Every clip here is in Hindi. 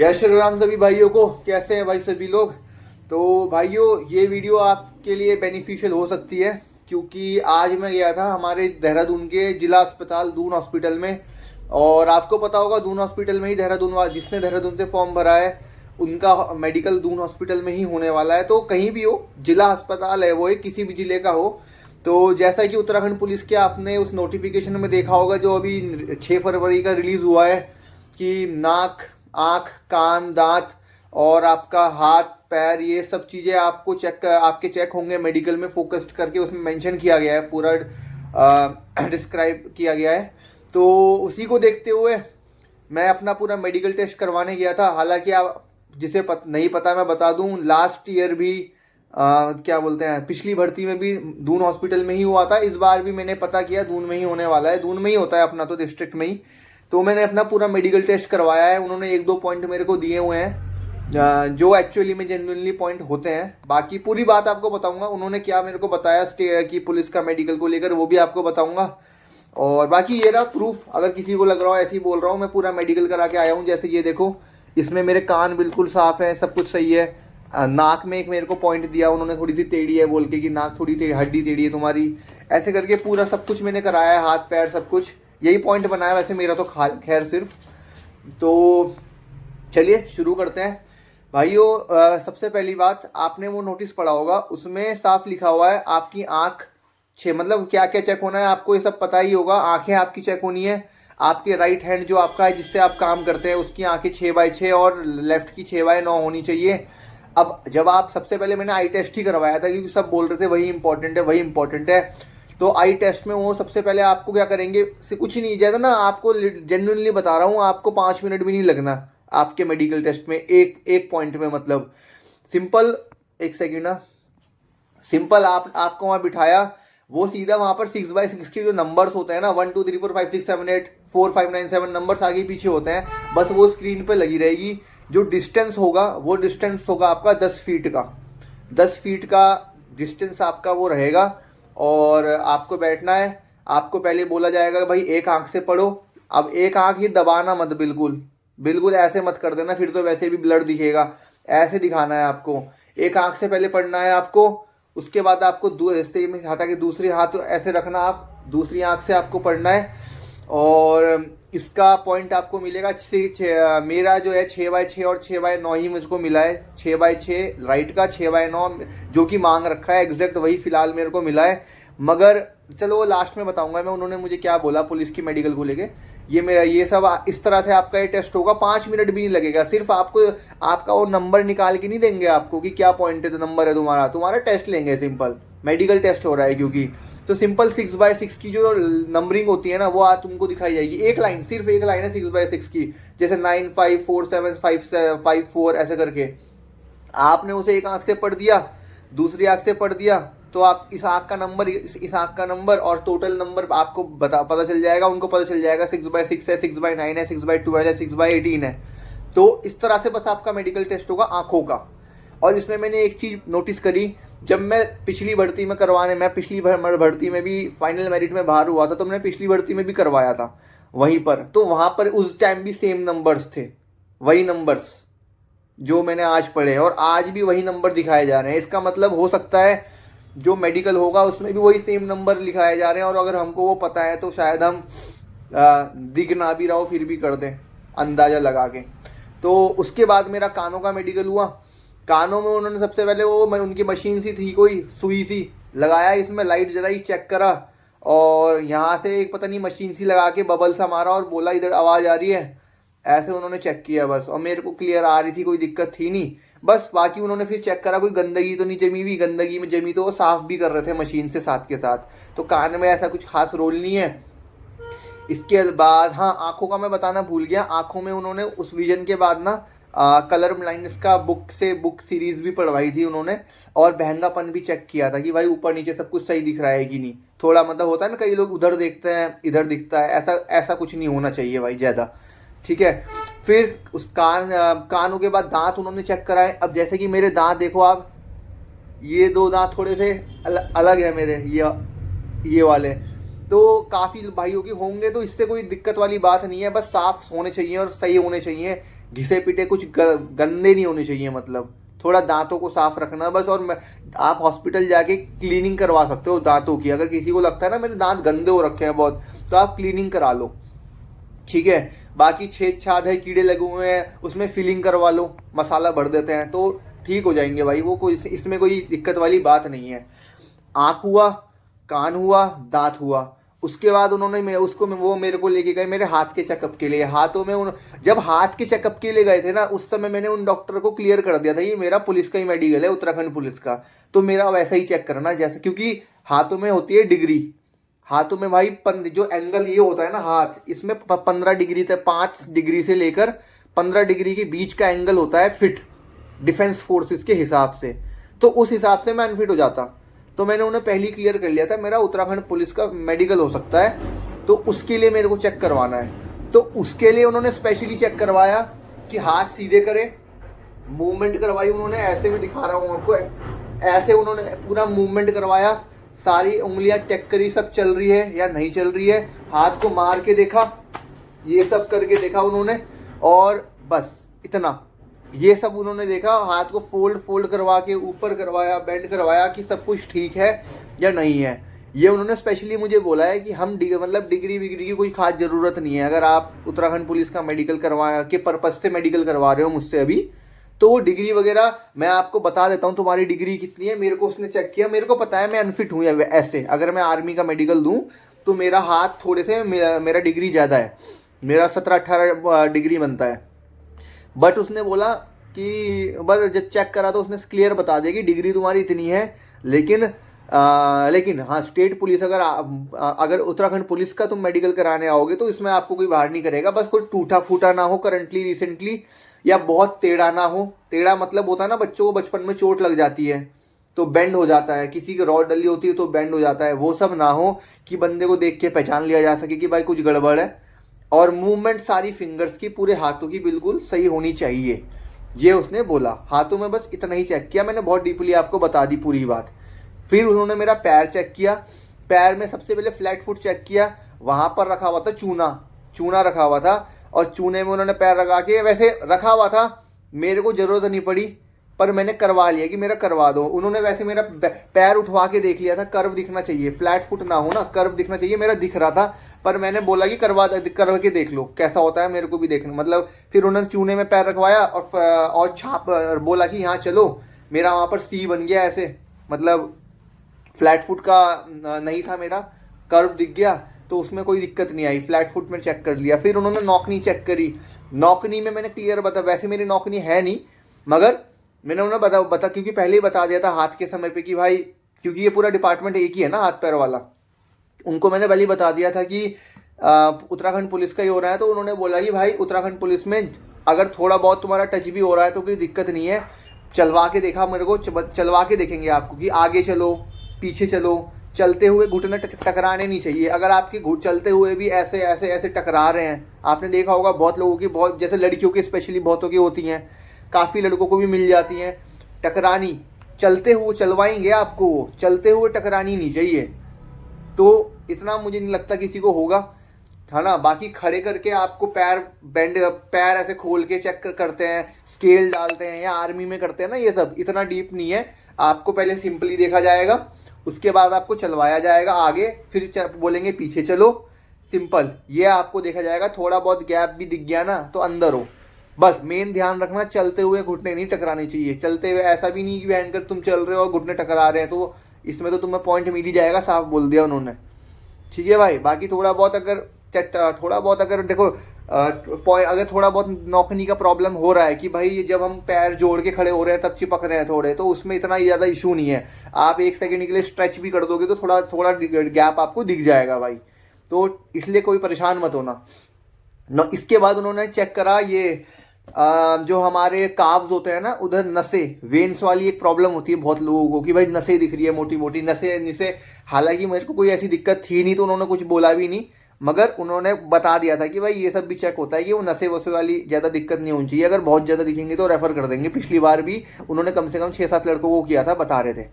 जय श्री राम सभी भाइयों को। कैसे हैं भाई सभी लोग। तो भाइयों ये वीडियो आपके लिए बेनिफिशियल हो सकती है, क्योंकि आज मैं गया था हमारे देहरादून के जिला अस्पताल दून हॉस्पिटल में। और आपको पता होगा दून हॉस्पिटल में ही जिसने देहरादून से फॉर्म भरा है उनका मेडिकल दून हॉस्पिटल में ही होने वाला है। तो कहीं भी हो, जिला अस्पताल है वो एक किसी भी जिले का हो। तो जैसा कि उत्तराखंड पुलिस के आपने उस नोटिफिकेशन में देखा होगा जो अभी 6 फरवरी का रिलीज हुआ है कि नाक, आंख, कान, दांत और आपका हाथ पैर ये सब चीज़ें आपको आपके चेक होंगे मेडिकल में फोकस्ड करके। उसमें मेंशन किया गया है, पूरा डिस्क्राइब किया गया है। तो उसी को देखते हुए मैं अपना पूरा मेडिकल टेस्ट करवाने गया था। हालांकि आप जिसे नहीं पता मैं बता दूं, लास्ट ईयर भी क्या बोलते हैं, पिछली भर्ती में भी दून हॉस्पिटल में ही हुआ था। इस बार भी मैंने पता किया दून में ही होने वाला है। दून में ही होता है अपना तो, डिस्ट्रिक्ट में ही। तो मैंने अपना पूरा मेडिकल टेस्ट करवाया है। उन्होंने 1-2 पॉइंट मेरे को दिए हुए हैं जो एक्चुअली में जेन्युइनली पॉइंट होते हैं। बाकी पूरी बात आपको बताऊंगा उन्होंने क्या मेरे को बताया कि पुलिस का मेडिकल को लेकर, वो भी आपको बताऊंगा। और बाकी ये रहा प्रूफ, अगर किसी को लग रहा हो ऐसे ही बोल रहा हूँ, मैं पूरा मेडिकल करा के आया हूँ। जैसे ये देखो, इसमें मेरे कान बिल्कुल साफ है, सब कुछ सही है। नाक में एक मेरे को पॉइंट दिया उन्होंने, थोड़ी सी टेढ़ी है बोल के कि नाक थोड़ी टेढ़ी, हड्डी टेढ़ी है तुम्हारी, ऐसे करके पूरा सब कुछ मैंने कराया है, हाथ पैर सब कुछ यही पॉइंट बनाया। वैसे मेरा तो खैर सिर्फ। तो चलिए शुरू करते हैं भाइयों। सबसे पहली बात, आपने वो नोटिस पढ़ा होगा, उसमें साफ लिखा हुआ है आपकी आंख 6, मतलब क्या क्या चेक होना है आपको ये सब पता ही होगा। आंखें आपकी चेक होनी है, आपके राइट हैंड जो आपका है जिससे आप काम करते हैं उसकी आंखें 6/6 और लेफ्ट की 6/9 होनी चाहिए। अब जब आप, सबसे पहले मैंने आई टेस्ट ही करवाया था क्योंकि सब बोल रहे थे वही इंपॉर्टेंट है, वही इंपॉर्टेंट है। तो आई टेस्ट में वो सबसे पहले आपको क्या करेंगे, से कुछ नहीं जैसा ना, आपको जेन्युइनली बता रहा हूँ, आपको 5 मिनट भी नहीं लगना आपके मेडिकल टेस्ट में एक पॉइंट में। मतलब सिंपल, एक सेकेंड ना, सिंपल आपको वहाँ बिठाया, वो सीधा वहाँ पर 6/6 के जो नंबर्स होते हैं ना, 1 2 3 4 5 6 7 8 4 5 9 7 नंबर्स आगे पीछे होते हैं, बस वो स्क्रीन पे लगी रहेगी। जो डिस्टेंस होगा वो डिस्टेंस होगा आपका 10 फीट का। 10 फीट का डिस्टेंस आपका वो रहेगा। और आपको बैठना है। आपको पहले बोला जाएगा भाई एक आंख से पढ़ो। अब एक आंख ही दबाना मत, बिल्कुल बिल्कुल ऐसे मत कर देना, फिर तो वैसे भी ब्लर दिखेगा। ऐसे दिखाना है आपको, एक आंख से पहले पढ़ना है आपको। उसके बाद आपको ऐसे में हाथ के दूसरे हाथ ऐसे रखना, आप दूसरी आंख से आपको पढ़ना है। और इसका पॉइंट आपको मिलेगा मेरा जो है 6/6 और 6/9 ही मुझको मिला है। 6/6 राइट का, 6/9 जो कि मांग रखा है एग्जैक्ट वही फिलहाल मेरे को मिला है। मगर चलो वो लास्ट में बताऊंगा मैं उन्होंने मुझे क्या बोला पुलिस की मेडिकल को लेके। ये मेरा ये सब इस तरह से आपका ये टेस्ट होगा, 5 मिनट भी नहीं लगेगा। सिर्फ आपको आपका वो नंबर निकाल के नहीं देंगे आपको कि क्या पॉइंट है, तो नंबर है तुम्हारा टेस्ट लेंगे। सिंपल मेडिकल टेस्ट हो रहा है क्योंकि, तो सिंपल 6/6 की जो नंबरिंग होती है ना वो आज तुमको दिखाई जाएगी। एक लाइन, सिर्फ एक लाइन है 6/6 की, जैसे 9 5 4 7 5 4 ऐसे करके। आपने उसे एक आंख से पढ़ दिया, दूसरी आंख से पढ़ दिया, तो आप इस आंख का नंबर, इस आंख का नंबर और टोटल नंबर आपको पता चल जाएगा। उनको पता चल जाएगा 6/6 है, 6/9 है, 6/12 है, 6/18 है। तो इस तरह से बस आपका मेडिकल टेस्ट होगा आंखों का। और इसमें मैंने एक चीज नोटिस करी, जब मैं पिछली भर्ती में पिछली भर्ती में भी फाइनल मेरिट में बाहर हुआ था, तो मैंने पिछली भर्ती में भी करवाया था वहीं पर। तो वहां पर उस टाइम भी सेम नंबर्स थे, वही नंबर्स जो मैंने आज पढ़े, और आज भी वही नंबर दिखाए जा रहे हैं। इसका मतलब हो सकता है जो मेडिकल होगा उसमें भी वही सेम नंबर लिखाए जा रहे हैं। और अगर हमको वो पता है तो शायद हम दिख ना भी रहा हो फिर भी कर दें अंदाजा लगा के। तो उसके बाद मेरा कानों का मेडिकल हुआ। कानों में उन्होंने सबसे पहले वो उनकी मशीन सी थी, कोई सुई सी लगाया, इसमें लाइट जलाई, चेक करा, और यहाँ से एक पता नहीं मशीन सी लगा के बबल सा मारा और बोला इधर आवाज़ आ रही है। ऐसे उन्होंने चेक किया बस, और मेरे को क्लियर आ रही थी, कोई दिक्कत थी नहीं। बस बाकी उन्होंने फिर चेक करा कोई गंदगी तो नहीं जमी हुई, गंदगी में जमी तो वो साफ भी कर रहे थे मशीन से साथ के साथ। तो कान में ऐसा कुछ खास रोल नहीं है। इसके बाद हाँ, आंखों का मैं बताना भूल गया। आंखों में उन्होंने उस विजन के बाद ना कलर ब्लाइंडनेस का बुक सीरीज भी पढ़वाई थी उन्होंने, और बहंगापन भी चेक किया था कि भाई ऊपर नीचे सब कुछ सही दिख रहा है कि नहीं। थोड़ा मतलब होता है ना, कई लोग उधर देखते हैं इधर दिखता है, ऐसा कुछ नहीं होना चाहिए भाई ज़्यादा, ठीक है। फिर उस कानों के बाद दांत उन्होंने चेक कराए। अब जैसे कि मेरे दांत देखो आप, ये 2 दांत थोड़े से अलग है मेरे, ये वाले तो काफ़ी भाइयों के होंगे, तो इससे कोई दिक्कत वाली बात नहीं है, बस साफ होने चाहिए और सही होने चाहिए। घिसे पिटे कुछ गंदे नहीं होने चाहिए, मतलब थोड़ा दांतों को साफ रखना बस। और आप हॉस्पिटल जाके क्लीनिंग करवा सकते हो दांतों की। अगर किसी को लगता है ना मेरे दांत गंदे हो रखे हैं बहुत, तो आप क्लीनिंग करा लो, ठीक है। बाकी छेद छाद है, कीड़े लगे हुए हैं, उसमें फिलिंग करवा लो, मसाला भर देते हैं तो ठीक हो जाएंगे भाई। वो कोई इसमें कोई दिक्कत वाली बात नहीं है। आँख हुआ, कान हुआ, दांत हुआ। उसके बाद उन्होंने वो मेरे को लेके गए मेरे हाथ के चेकअप के लिए। हाथों में जब हाथ के चेकअप के लिए गए थे ना, उस समय मैंने उन डॉक्टर को क्लियर कर दिया था ये मेरा पुलिस का ही मेडिकल है, उत्तराखंड पुलिस का, तो मेरा वैसा ही चेक करना जैसे, क्योंकि हाथों में होती है डिग्री। हाथों में भाई जो एंगल ये होता है ना हाथ, इसमें 15 डिग्री से 5 डिग्री से लेकर 15 डिग्री के बीच का एंगल होता है फिट, डिफेंस फोर्सेस के हिसाब से। तो उस हिसाब से मैं अनफिट हो जाता। तो मैंने उन्हें पहले ही क्लियर कर लिया था मेरा उत्तराखंड पुलिस का मेडिकल हो सकता है, तो उसके लिए मेरे को चेक करवाना है। तो उसके लिए उन्होंने स्पेशली चेक करवाया कि हाथ सीधे करे, मूवमेंट करवाई उन्होंने, ऐसे में दिखा रहा हूँ आपको, ऐसे उन्होंने पूरा मूवमेंट करवाया, सारी उंगलियां चेक करी सब चल रही है या नहीं चल रही है, हाथ को मार के देखा, ये सब करके देखा उन्होंने, और बस इतना, ये सब उन्होंने देखा। हाथ को फोल्ड करवा के ऊपर करवाया, बेंड करवाया कि सब कुछ ठीक है या नहीं है। ये उन्होंने स्पेशली मुझे बोला है कि हम मतलब डिग्री विग्री की कोई खास ज़रूरत नहीं है। अगर आप उत्तराखंड पुलिस का मेडिकल करवा के पर्पज़ से मेडिकल करवा रहे हो मुझसे अभी, तो वो डिग्री वगैरह मैं आपको बता देता हूँ तुम्हारी डिग्री कितनी है। मेरे को उसने चेक किया, मेरे को पता है मैं अनफिट हूँ। ऐसे अगर मैं आर्मी का मेडिकल दूँ तो मेरा हाथ थोड़े से मेरा डिग्री ज़्यादा है, मेरा 17-18 डिग्री बनता है। बट उसने बोला कि बस जब चेक करा तो उसने क्लियर बता दिया कि डिग्री तुम्हारी इतनी है, लेकिन हाँ स्टेट पुलिस अगर उत्तराखंड पुलिस का तुम मेडिकल कराने आओगे तो इसमें आपको कोई बाहर नहीं करेगा। बस कोई टूटा फूटा ना हो करंटली रिसेंटली, या बहुत टेढ़ा ना हो। टेढ़ा मतलब होता है ना बच्चों को बचपन में चोट लग जाती है तो बेंड हो जाता है, किसी की रॉड डली होती है तो बेंड हो जाता है, वो सब ना हो कि बंदे को देख के पहचान लिया जा सके कि भाई कुछ गड़बड़ है। और मूवमेंट सारी फिंगर्स की, पूरे हाथों की बिल्कुल सही होनी चाहिए, ये उसने बोला। हाथों में बस इतना ही चेक किया मैंने, बहुत डीपली आपको बता दी पूरी बात। फिर उन्होंने मेरा पैर चेक किया। पैर में सबसे पहले फ्लैट फुट चेक किया, वहां पर रखा हुआ था चूना रखा हुआ था, और चूने में उन्होंने पैर लगा के, वैसे रखा हुआ था, मेरे को जरूरत नहीं पड़ी पर मैंने करवा लिया कि मेरा करवा दो। उन्होंने वैसे मेरा पैर उठवा के देख लिया था, कर्व दिखना चाहिए, फ्लैट फुट ना हो ना, कर्व दिखना चाहिए, मेरा दिख रहा था। पर मैंने बोला कि करवा के देख लो कैसा होता है, मेरे को भी देखना, मतलब। फिर उन्होंने चूने में पैर रखवाया और छाप बोला कि यहाँ चलो। मेरा वहाँ पर सी बन गया ऐसे, मतलब फ्लैट फुट का नहीं था मेरा, कर्व दिख गया, तो उसमें कोई दिक्कत नहीं आई। फ्लैट फुट में चेक कर लिया। फिर उन्होंने नौकनी चेक करी। नौकनी में मैंने क्लियर बता, वैसे मेरी नौकनी है नहीं, मगर मैंने उन्हें बता क्योंकि पहले ही बता दिया था हाथ के समय पे कि भाई, क्योंकि ये पूरा डिपार्टमेंट एक ही है ना हाथ पैर वाला, उनको मैंने पहले ही बता दिया था कि उत्तराखंड पुलिस का ही हो रहा है। तो उन्होंने बोला कि भाई उत्तराखंड पुलिस में अगर थोड़ा बहुत तुम्हारा टच भी हो रहा है तो कोई दिक्कत नहीं है, चलवा के देखा मेरे को, चलवा के देखेंगे आपको कि आगे चलो पीछे चलो, चलते हुए घुटने टकराने नहीं चाहिए। अगर आपके चलते हुए भी ऐसे ऐसे ऐसे टकरा रहे हैं, आपने देखा होगा बहुत लोगों की, बहुत जैसे लड़कियों की स्पेशली बहुतों की होती हैं, काफ़ी लड़कों को भी मिल जाती हैं टकरानी, चलते हुए चलवाएंगे आपको, वो चलते हुए टकरानी नहीं चाहिए। तो इतना मुझे नहीं लगता किसी को होगा, है ना। बाकी खड़े करके आपको पैर ऐसे खोल के चेक करते हैं, स्केल डालते हैं, या आर्मी में करते हैं ना, ये सब इतना डीप नहीं है। आपको पहले सिंपली देखा जाएगा, उसके बाद आपको चलवाया जाएगा आगे, फिर बोलेंगे पीछे चलो, सिंपल ये आपको देखा जाएगा। थोड़ा बहुत गैप भी दिख गया ना तो अंदर हो। बस मेन ध्यान रखना, चलते हुए घुटने नहीं टकराने चाहिए। चलते हुए ऐसा भी नहीं कि भयंकर तुम चल रहे हो और घुटने टकरा रहे हैं, तो इसमें तो तुम्हें पॉइंट मिल ही जाएगा, साफ बोल दिया उन्होंने, ठीक है भाई। बाकी थोड़ा बहुत अगर देखो अगर थोड़ा बहुत नौकनी का प्रॉब्लम हो रहा है कि भाई जब हम पैर जोड़ के खड़े हो रहे हैं तब चिपक रहे हैं थोड़े, तो उसमें इतना ज़्यादा इशू नहीं है। आप 1 सेकंड के लिए स्ट्रेच भी कर दोगे तो थोड़ा गैप आपको दिख जाएगा भाई, तो इसलिए कोई परेशान मत होना। इसके बाद उन्होंने चेक करा ये जो हमारे काव्स होते हैं ना, उधर नसें, वेन्स वाली एक प्रॉब्लम होती है बहुत लोगों को कि भाई नसें दिख रही है, मोटी मोटी नसें। हालांकि मेरे को कोई ऐसी दिक्कत थी नहीं तो उन्होंने कुछ बोला भी नहीं, मगर उन्होंने बता दिया था कि भाई ये सब भी चेक होता है कि वो नशे वसे वाली ज़्यादा दिक्कत नहीं होनी चाहिए। अगर बहुत ज़्यादा दिखेंगे तो रेफर कर देंगे। पिछली बार भी उन्होंने कम से कम 6-7 लड़कों को किया था, बता रहे थे।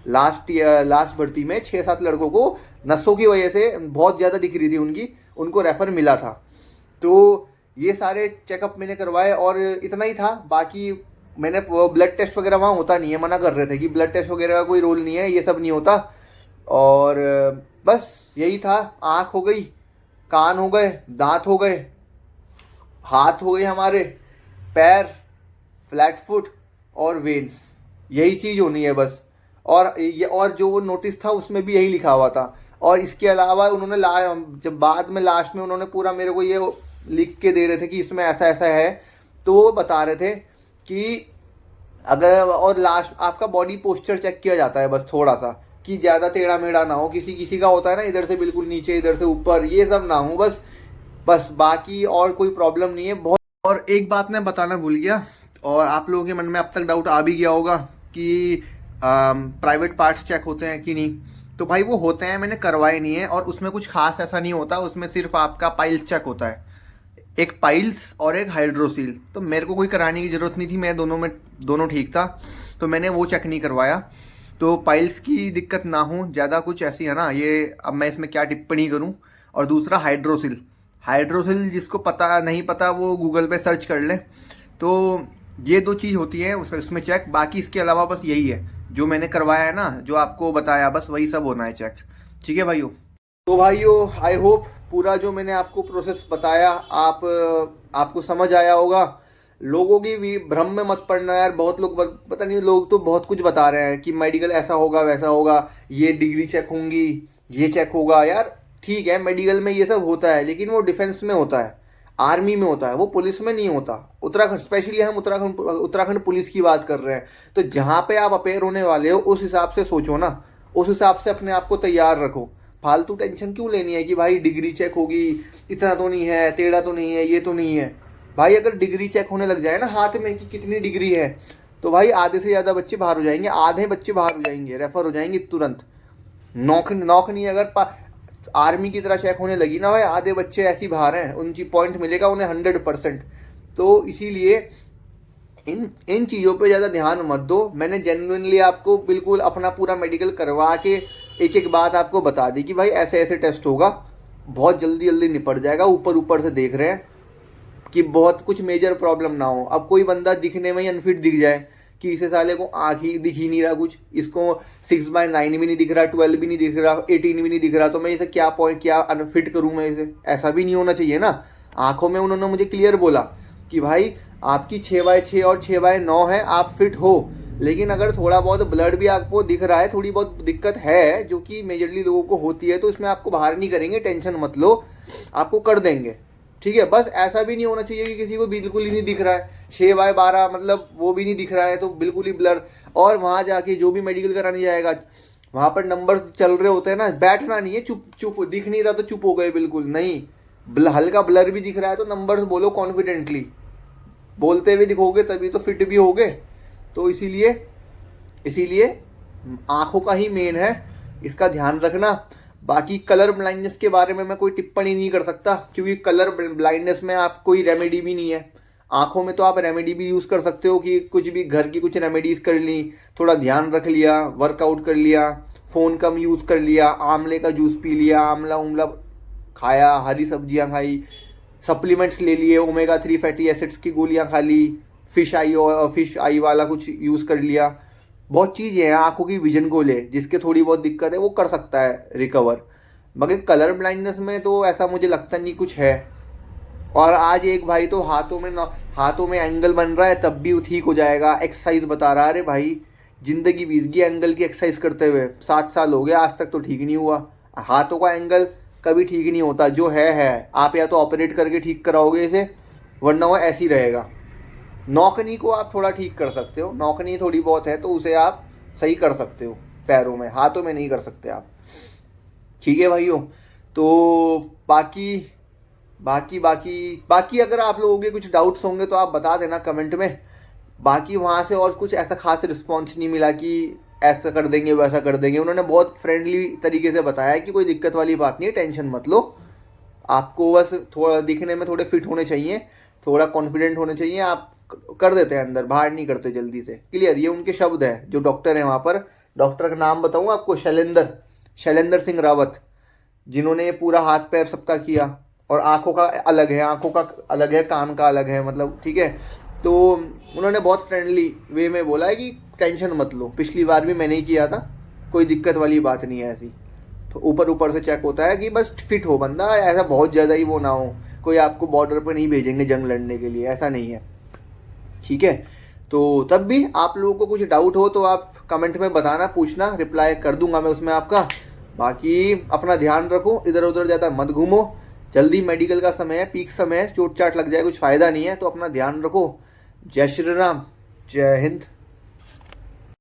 लास्ट भर्ती में 6-7 लड़कों को नसों की वजह से बहुत ज़्यादा दिख रही थी उनको रेफर मिला था। तो ये सारे चेकअप मैंने करवाए और इतना ही था। बाकी मैंने ब्लड टेस्ट वगैरह वहाँ होता नहीं है, मना कर रहे थे कि ब्लड टेस्ट वगैरह का कोई रोल नहीं है, ये सब नहीं होता। और बस यही था। आँख हो गई, कान हो गए, दांत हो गए, हाथ हो गए हमारे, पैर, फ्लैट फुट और वेन्स, यही चीज़ होनी है बस। और जो वो नोटिस था उसमें भी यही लिखा हुआ था। और इसके अलावा उन्होंने जब बाद में लास्ट में उन्होंने पूरा मेरे को ये लिख के दे रहे थे कि इसमें ऐसा ऐसा है, तो वो बता रहे थे कि अगर, और लास्ट आपका बॉडी पोस्चर चेक किया जाता है बस थोड़ा सा, कि ज़्यादा टेढ़ा मेढ़ा ना हो, किसी किसी का होता है ना इधर से बिल्कुल नीचे इधर से ऊपर, ये सब ना हो बस। बस बाकी और कोई प्रॉब्लम नहीं है बहुत। और एक बात मैं बताना भूल गया, और आप लोगों के मन में अब तक डाउट आ भी गया होगा कि प्राइवेट पार्ट्स चेक होते हैं कि नहीं। तो भाई वो होते हैं, मैंने करवाए नहीं है, और उसमें कुछ खास ऐसा नहीं होता। उसमें सिर्फ आपका पाइल्स चेक होता है, एक पाइल्स और एक हाइड्रोसील। तो मेरे को कोई कराने की ज़रूरत नहीं थी, मैं दोनों ठीक था, तो मैंने वो चेक नहीं करवाया। तो पाइल्स की दिक्कत ना हो ज़्यादा कुछ ऐसी है ना, ये अब मैं इसमें क्या टिप्पणी करूं। और दूसरा हाइड्रोसील, हाइड्रोसील जिसको पता नहीं पता वो गूगल पे सर्च कर ले। तो ये दो चीज़ होती है उसमें चेक। बाकी इसके अलावा बस यही है जो मैंने करवाया है ना, जो आपको बताया, बस वही सब होना है चेक। ठीक है भाइयों। तो भाइयों आई होप पूरा जो मैंने आपको प्रोसेस बताया आपको समझ आया होगा। लोगों की भी भ्रम में मत पड़ना यार। बहुत लोग पता नहीं, लोग तो बहुत कुछ बता रहे हैं कि मेडिकल ऐसा होगा वैसा होगा, ये डिग्री चेक होंगी, ये चेक होगा। यार ठीक है, मेडिकल में ये सब होता है, लेकिन वो डिफेंस में होता है, आर्मी में होता है, वो पुलिस में नहीं होता। उत्तराखंड, स्पेशली हम उत्तराखंड पुलिस की बात कर रहे हैं। तो जहाँ पे आप अपेयर होने वाले हो उस हिसाब से सोचो ना, उस हिसाब से अपने आप को तैयार रखो। फालतू टेंशन क्यों लेनी है कि भाई डिग्री चेक होगी, इतना तो नहीं है, टेढ़ा तो नहीं है, ये तो नहीं है। भाई अगर डिग्री चेक होने लग जाए ना हाथ में कि कितनी डिग्री है, तो भाई आधे से ज़्यादा बच्चे बाहर हो जाएंगे, आधे बच्चे बाहर हो जाएंगे, रेफर हो जाएंगे तुरंत। नौक नहीं अगर आर्मी की तरह चेक होने लगी ना भाई, आधे बच्चे ऐसी बाहर हैं, उनकी पॉइंट मिलेगा उन्हें 100%। तो इसीलिए इन इन चीज़ों पे ज़्यादा ध्यान मत दो। मैंने जेन्युइनली आपको बिल्कुल अपना पूरा मेडिकल करवा के एक एक बात आपको बता दी कि भाई ऐसे ऐसे टेस्ट होगा, बहुत जल्दी जल्दी निपट जाएगा। ऊपर ऊपर से देख रहे हैं कि बहुत कुछ मेजर प्रॉब्लम ना हो। अब कोई बंदा दिखने में ही अनफिट दिख जाए कि इसे साले को आँख ही दिख ही नहीं रहा कुछ, इसको 6/9 भी नहीं दिख रहा, 12 भी नहीं दिख रहा, 18 भी नहीं दिख रहा, तो मैं इसे क्या पॉइंट क्या अनफिट करूँ मैं इसे? ऐसा भी नहीं होना चाहिए ना। आँखों में उन्होंने मुझे क्लियर बोला कि भाई आपकी 6/6 और 6/9 है, आप फिट हो। लेकिन अगर थोड़ा बहुत ब्लड भी आपको दिख रहा है, थोड़ी बहुत दिक्कत है जो कि मेजरली लोगों को होती है, तो इसमें आपको बाहर नहीं करेंगे, टेंशन मत लो, आपको कर देंगे। ठीक है, बस ऐसा भी नहीं होना चाहिए कि किसी को बिल्कुल ही नहीं दिख रहा है, 6/12 मतलब वो भी नहीं दिख रहा है तो बिल्कुल ही ब्लर। और वहाँ जाके जो भी मेडिकल कराने जाएगा, वहाँ पर नंबर चल रहे होते हैं ना, बैठना नहीं है, चुप चुप, दिख नहीं रहा तो चुप हो गए, बिल्कुल नहीं। हल्का ब्लर भी दिख रहा है तो नंबर्स बोलो कॉन्फिडेंटली, बोलते हुए दिखोगे तभी तो फिट भी होगे। तो इसीलिए इसीलिए आंखों का ही मेन है, इसका ध्यान रखना। बाकी कलर ब्लाइंडनेस के बारे में मैं कोई टिप्पणी नहीं कर सकता, क्योंकि कलर ब्लाइंडनेस में आप कोई रेमेडी भी नहीं है। आंखों में तो आप रेमेडी भी यूज़ कर सकते हो कि कुछ भी घर की कुछ रेमेडीज़ कर ली, थोड़ा ध्यान रख लिया, वर्कआउट कर लिया, फ़ोन कम यूज़ कर लिया, आंवले का जूस पी लिया, आंवला उमला खाया, हरी सब्जियां खाई, सप्लीमेंट्स ले लिए, ओमेगा 3 फैटी एसिड्स की गोलियां खा ली, फिश आई वाला कुछ यूज़ कर लिया। बहुत चीज़ें हैं आंखों की विजन को ले, जिसके थोड़ी बहुत दिक्कत है वो कर सकता है रिकवर। मगर कलर ब्लाइंडनेस में तो ऐसा मुझे लगता नहीं कुछ है। और आज एक भाई तो हाथों में एंगल बन रहा है तब भी ठीक हो जाएगा, एक्सरसाइज बता रहा है। अरे भाई जिंदगी बीत गई एंगल की एक्सरसाइज करते हुए, 7 साल हो गए आज तक तो ठीक नहीं हुआ। हाथों का एंगल कभी ठीक नहीं होता, जो है आप या तो ऑपरेट करके ठीक कराओगे इसे, वरना वो ऐसे ही रहेगा। नौकनी को आप थोड़ा ठीक कर सकते हो, नौकनी थोड़ी बहुत है तो उसे आप सही कर सकते हो पैरों में, हाथों में नहीं कर सकते आप। ठीक है भाइयों। तो बाकी बाकी बाकी बाकी अगर आप लोगों के कुछ डाउट्स होंगे तो आप बता देना कमेंट में। बाकी वहाँ से और कुछ ऐसा खास रिस्पॉन्स नहीं मिला कि ऐसा कर देंगे वैसा कर देंगे। उन्होंने बहुत फ्रेंडली तरीके से बताया कि कोई दिक्कत वाली बात नहीं है, टेंशन मत लो, आपको बस थोड़ा दिखने में थोड़े फिट होने चाहिए, थोड़ा कॉन्फिडेंट होने चाहिए, आप कर देते हैं अंदर, बाहर नहीं करते जल्दी से। क्लियर, ये उनके शब्द हैं जो डॉक्टर हैं वहाँ पर। डॉक्टर का नाम बताऊँ आपको, शैलेंद्र सिंह रावत, जिन्होंने पूरा हाथ पैर सबका किया। और आंखों का अलग है, आंखों का अलग है, कान का अलग है, मतलब ठीक है। तो उन्होंने बहुत फ्रेंडली वे में बोला है कि टेंशन मत लो, पिछली बार भी मैंने ही किया था, कोई दिक्कत वाली बात नहीं है ऐसी। तो ऊपर ऊपर से चेक होता है कि बस फिट हो बंदा, ऐसा बहुत ज़्यादा ही वो ना हो, कोई आपको बॉर्डर पर नहीं भेजेंगे जंग लड़ने के लिए, ऐसा नहीं है, ठीक है। तो तब भी आप लोगों को कुछ डाउट हो तो आप कमेंट में बताना, पूछना, रिप्लाई कर दूंगा मैं उसमें आपका। बाकी अपना ध्यान रखो, इधर उधर ज़्यादा मत घूमो, जल्दी मेडिकल का समय है, पीक समय है, चोट चाट लग जाए कुछ फ़ायदा नहीं है, तो अपना ध्यान रखो। जय श्री राम, जय हिंद।